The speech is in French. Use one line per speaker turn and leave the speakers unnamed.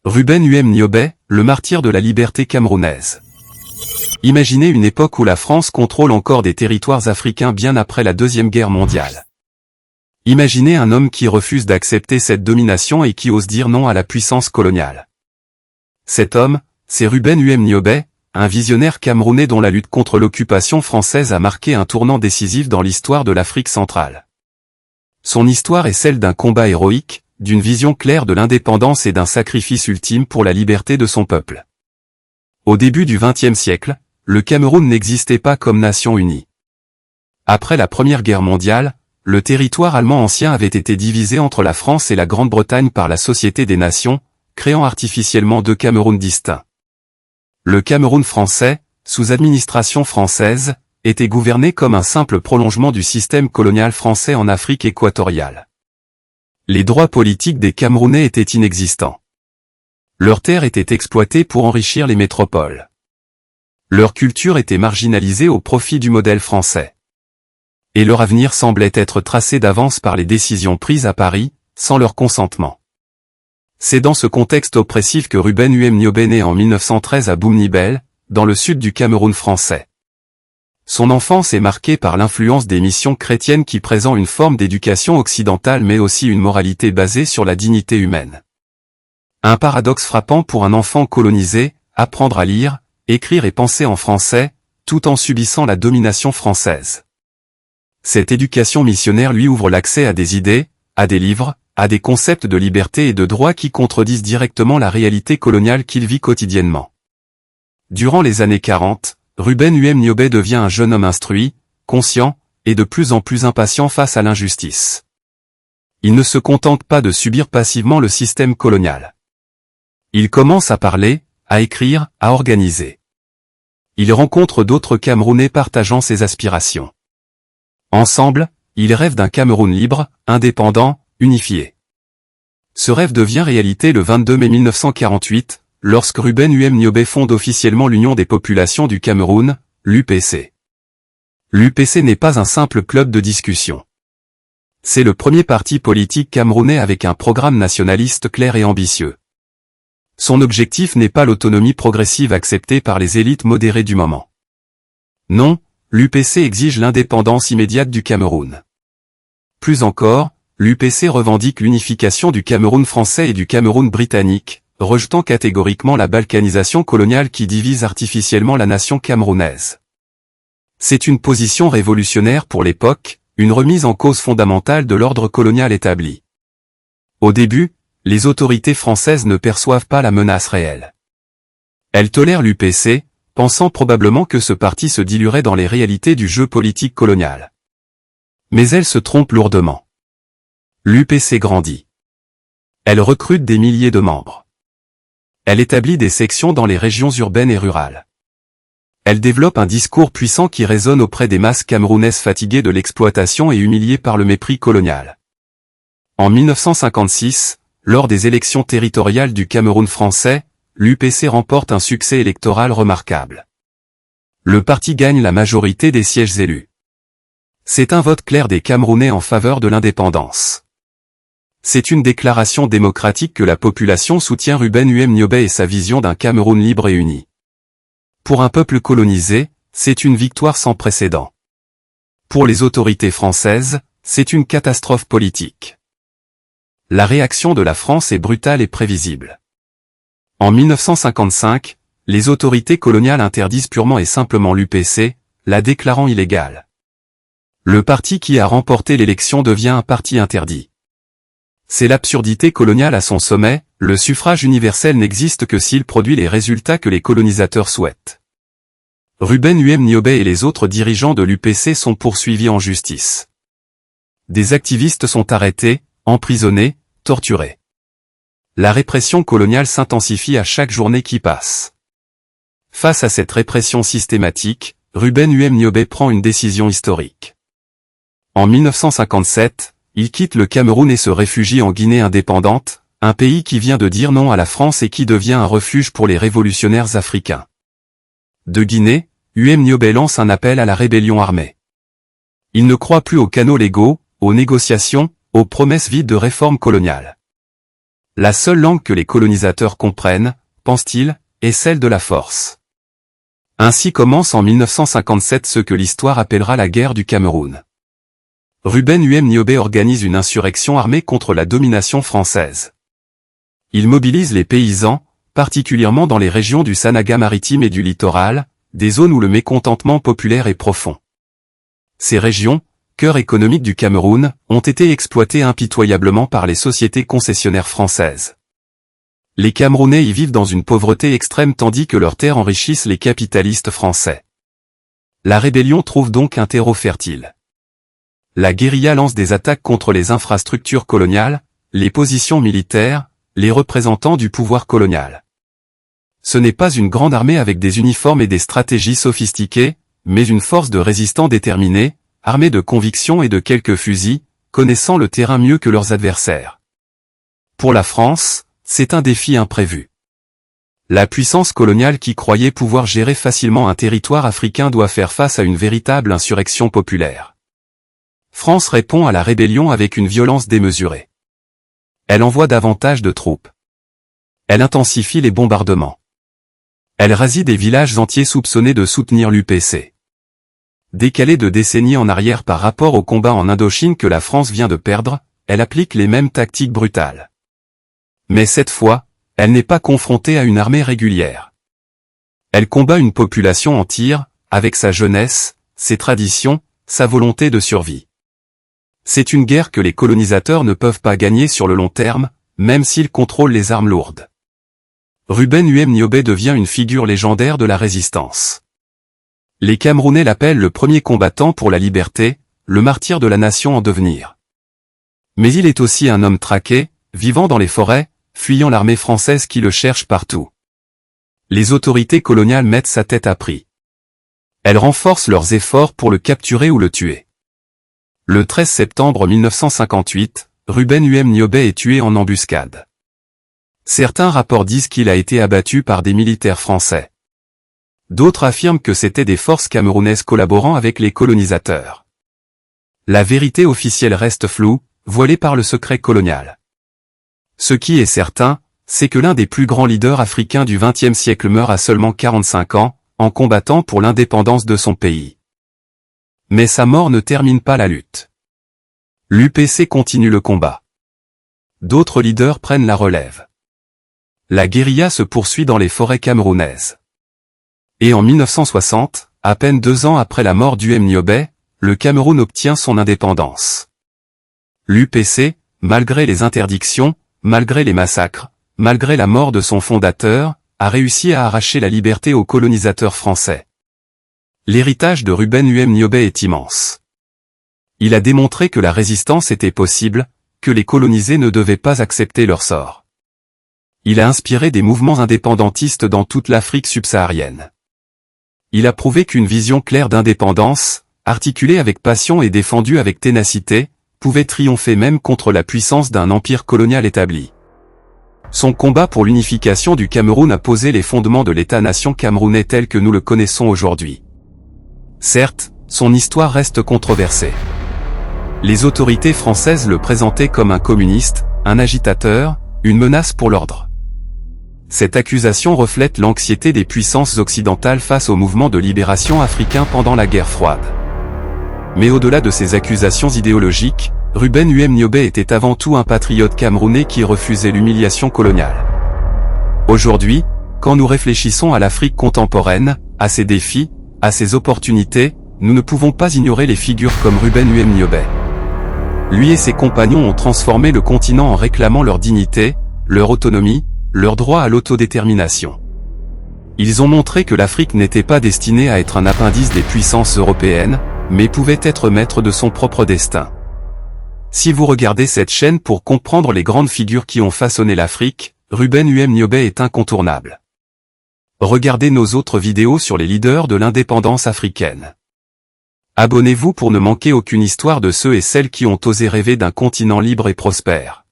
Ruben Niobé, le martyr de la liberté camerounaise. Imaginez une époque où la France contrôle encore des territoires africains bien après la Deuxième Guerre mondiale. Imaginez un homme qui refuse d'accepter cette domination et qui ose dire non à la puissance coloniale. Cet homme, c'est Ruben Niobé, un visionnaire camerounais dont la lutte contre l'occupation française a marqué un tournant décisif dans l'histoire de l'Afrique centrale. Son histoire est celle d'un combat héroïque, d'une vision claire de l'indépendance et d'un sacrifice ultime pour la liberté de son peuple. Au début du XXe siècle, le Cameroun n'existait pas comme nation unie. Après la Première Guerre mondiale, le territoire allemand ancien avait été divisé entre la France et la Grande-Bretagne par la Société des Nations, créant artificiellement deux Camerouns distincts. Le Cameroun français, sous administration française, était gouverné comme un simple prolongement du système colonial français en Afrique équatoriale. Les droits politiques des Camerounais étaient inexistants. Leurs terres étaient exploitées pour enrichir les métropoles. Leur culture était marginalisée au profit du modèle français. Et leur avenir semblait être tracé d'avance par les décisions prises à Paris, sans leur consentement. C'est dans ce contexte oppressif que Ruben Niobé naît en 1913 à Boumnibel, dans le sud du Cameroun français. Son enfance est marquée par l'influence des missions chrétiennes qui présentent une forme d'éducation occidentale mais aussi une moralité basée sur la dignité humaine. Un paradoxe frappant pour un enfant colonisé, apprendre à lire, écrire et penser en français, tout en subissant la domination française. Cette éducation missionnaire lui ouvre l'accès à des idées, à des livres, à des concepts de liberté et de droit qui contredisent directement la réalité coloniale qu'il vit quotidiennement. Durant les années 40, Ruben Niobé devient un jeune homme instruit, conscient, et de plus en plus impatient face à l'injustice. Il ne se contente pas de subir passivement le système colonial. Il commence à parler, à écrire, à organiser. Il rencontre d'autres Camerounais partageant ses aspirations. Ensemble, ils rêvent d'un Cameroun libre, indépendant, unifié. Ce rêve devient réalité le 22 mai 1948, lorsque Ruben Niobé fonde officiellement l'Union des populations du Cameroun, l'UPC. L'UPC n'est pas un simple club de discussion. C'est le premier parti politique camerounais avec un programme nationaliste clair et ambitieux. Son objectif n'est pas l'autonomie progressive acceptée par les élites modérées du moment. Non, l'UPC exige l'indépendance immédiate du Cameroun. Plus encore, l'UPC revendique l'unification du Cameroun français et du Cameroun britannique, rejetant catégoriquement la balkanisation coloniale qui divise artificiellement la nation camerounaise. C'est une position révolutionnaire pour l'époque, une remise en cause fondamentale de l'ordre colonial établi. Au début, les autorités françaises ne perçoivent pas la menace réelle. Elles tolèrent l'UPC, pensant probablement que ce parti se diluerait dans les réalités du jeu politique colonial. Mais elles se trompent lourdement. L'UPC grandit. Elle recrute des milliers de membres. Elle établit des sections dans les régions urbaines et rurales. Elle développe un discours puissant qui résonne auprès des masses camerounaises fatiguées de l'exploitation et humiliées par le mépris colonial. En 1956, lors des élections territoriales du Cameroun français, l'UPC remporte un succès électoral remarquable. Le parti gagne la majorité des sièges élus. C'est un vote clair des Camerounais en faveur de l'indépendance. C'est une déclaration démocratique que la population soutient Ruben Niobé et sa vision d'un Cameroun libre et uni. Pour un peuple colonisé, c'est une victoire sans précédent. Pour les autorités françaises, c'est une catastrophe politique. La réaction de la France est brutale et prévisible. En 1955, les autorités coloniales interdisent purement et simplement l'UPC, la déclarant illégale. Le parti qui a remporté l'élection devient un parti interdit. C'est l'absurdité coloniale à son sommet, le suffrage universel n'existe que s'il produit les résultats que les colonisateurs souhaitent. Ruben Niobé et les autres dirigeants de l'UPC sont poursuivis en justice. Des activistes sont arrêtés, emprisonnés, torturés. La répression coloniale s'intensifie à chaque journée qui passe. Face à cette répression systématique, Ruben Niobé prend une décision historique. En 1957, il quitte le Cameroun et se réfugie en Guinée indépendante, un pays qui vient de dire non à la France et qui devient un refuge pour les révolutionnaires africains. De Guinée, Niobé lance un appel à la rébellion armée. Il ne croit plus aux canaux légaux, aux négociations, aux promesses vides de réformes coloniales. La seule langue que les colonisateurs comprennent, pense-t-il, est celle de la force. Ainsi commence en 1957 ce que l'histoire appellera la guerre du Cameroun. Ruben Niobé organise une insurrection armée contre la domination française. Il mobilise les paysans, particulièrement dans les régions du Sanaga maritime et du littoral, des zones où le mécontentement populaire est profond. Ces régions, cœur économique du Cameroun, ont été exploitées impitoyablement par les sociétés concessionnaires françaises. Les Camerounais y vivent dans une pauvreté extrême tandis que leurs terres enrichissent les capitalistes français. La rébellion trouve donc un terreau fertile. La guérilla lance des attaques contre les infrastructures coloniales, les positions militaires, les représentants du pouvoir colonial. Ce n'est pas une grande armée avec des uniformes et des stratégies sophistiquées, mais une force de résistants déterminés, armée de convictions et de quelques fusils, connaissant le terrain mieux que leurs adversaires. Pour la France, c'est un défi imprévu. La puissance coloniale qui croyait pouvoir gérer facilement un territoire africain doit faire face à une véritable insurrection populaire. France répond à la rébellion avec une violence démesurée. Elle envoie davantage de troupes. Elle intensifie les bombardements. Elle rasie des villages entiers soupçonnés de soutenir l'UPC. Décalée de décennies en arrière par rapport au combat en Indochine que la France vient de perdre, elle applique les mêmes tactiques brutales. Mais cette fois, elle n'est pas confrontée à une armée régulière. Elle combat une population entière, avec sa jeunesse, ses traditions, sa volonté de survie. C'est une guerre que les colonisateurs ne peuvent pas gagner sur le long terme, même s'ils contrôlent les armes lourdes. Ruben Niobé devient une figure légendaire de la résistance. Les Camerounais l'appellent le premier combattant pour la liberté, le martyr de la nation en devenir. Mais il est aussi un homme traqué, vivant dans les forêts, fuyant l'armée française qui le cherche partout. Les autorités coloniales mettent sa tête à prix. Elles renforcent leurs efforts pour le capturer ou le tuer. Le 13 septembre 1958, Ruben Niobé est tué en embuscade. Certains rapports disent qu'il a été abattu par des militaires français. D'autres affirment que c'étaient des forces camerounaises collaborant avec les colonisateurs. La vérité officielle reste floue, voilée par le secret colonial. Ce qui est certain, c'est que l'un des plus grands leaders africains du XXe siècle meurt à seulement 45 ans, en combattant pour l'indépendance de son pays. Mais sa mort ne termine pas la lutte. L'UPC continue le combat. D'autres leaders prennent la relève. La guérilla se poursuit dans les forêts camerounaises. Et en 1960, à peine 2 ans après la mort Niobé, le Cameroun obtient son indépendance. L'UPC, malgré les interdictions, malgré les massacres, malgré la mort de son fondateur, a réussi à arracher la liberté aux colonisateurs français. L'héritage de Ruben Niobé est immense. Il a démontré que la résistance était possible, que les colonisés ne devaient pas accepter leur sort. Il a inspiré des mouvements indépendantistes dans toute l'Afrique subsaharienne. Il a prouvé qu'une vision claire d'indépendance, articulée avec passion et défendue avec ténacité, pouvait triompher même contre la puissance d'un empire colonial établi. Son combat pour l'unification du Cameroun a posé les fondements de l'État-nation camerounais tel que nous le connaissons aujourd'hui. Certes, son histoire reste controversée. Les autorités françaises le présentaient comme un communiste, un agitateur, une menace pour l'ordre. Cette accusation reflète l'anxiété des puissances occidentales face au mouvement de libération africain pendant la guerre froide. Mais au-delà de ces accusations idéologiques, Ruben Niobé était avant tout un patriote camerounais qui refusait l'humiliation coloniale. Aujourd'hui, quand nous réfléchissons à l'Afrique contemporaine, à ses défis, à ses opportunités, nous ne pouvons pas ignorer les figures comme Ruben Niobé. Lui et ses compagnons ont transformé le continent en réclamant leur dignité, leur autonomie, leur droit à l'autodétermination. Ils ont montré que l'Afrique n'était pas destinée à être un appendice des puissances européennes, mais pouvait être maître de son propre destin. Si vous regardez cette chaîne pour comprendre les grandes figures qui ont façonné l'Afrique, Ruben Niobé est incontournable. Regardez nos autres vidéos sur les leaders de l'indépendance africaine. Abonnez-vous pour ne manquer aucune histoire de ceux et celles qui ont osé rêver d'un continent libre et prospère.